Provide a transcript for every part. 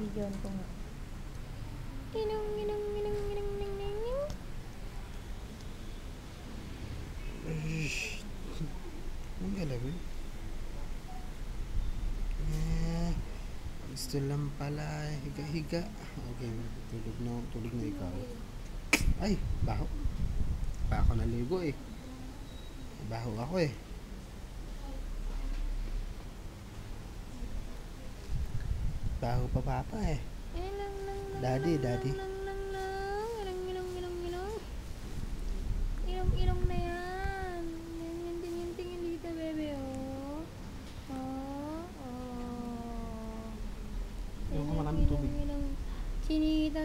Videoan ko nga. Inong. Ang galawin. Gusto lang pala. Higa. Okay, tulog na ikaw. Ay, baho. Baho na ligo eh. Baho ako eh. Baho pa papa eh. Daddy. Ilong na yan. Tingin dito, bebe, oh. Yung maraming tubig.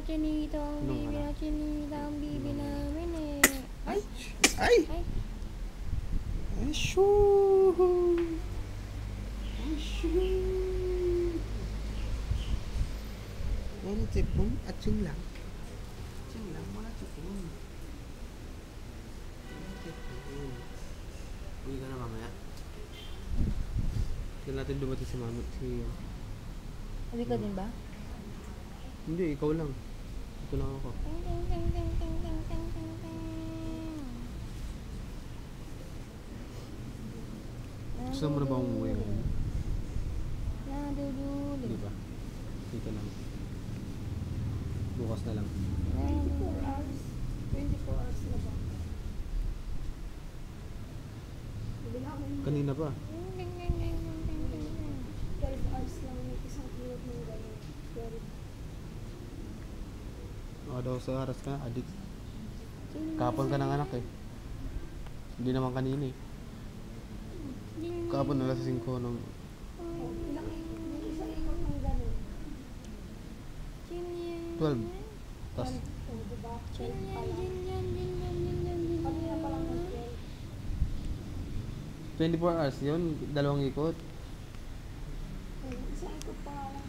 Chinita ang bibi na, chinita ang bibi namin eh. Ay! Shoo! Wala tipong at yun lang. Wala tipong. Uwi ka na mamaya. Kailan natin dumating si mama. Uwi ka din ba? Hindi, ikaw lang. Ito lang ako. Gusto mo na ba umuwi ngayon? Hindi ba? Dito lang. Bukas na lang. 24 hours. 24 hours na ba? Kanina pa. 12 hours lang may isang kilot ng gano'n. 12. Daw sa oras ka, adik. Kapon ka ng anak eh. Hindi naman kanina eh. Kapon alas 5 ng... Ilang isang ikot ng gano'n. 12. Tas, Diba? 12 pa lang. Kanina pa lang ng 12. 24 hours yun, dalawang ikot. Isang ikot pa lang.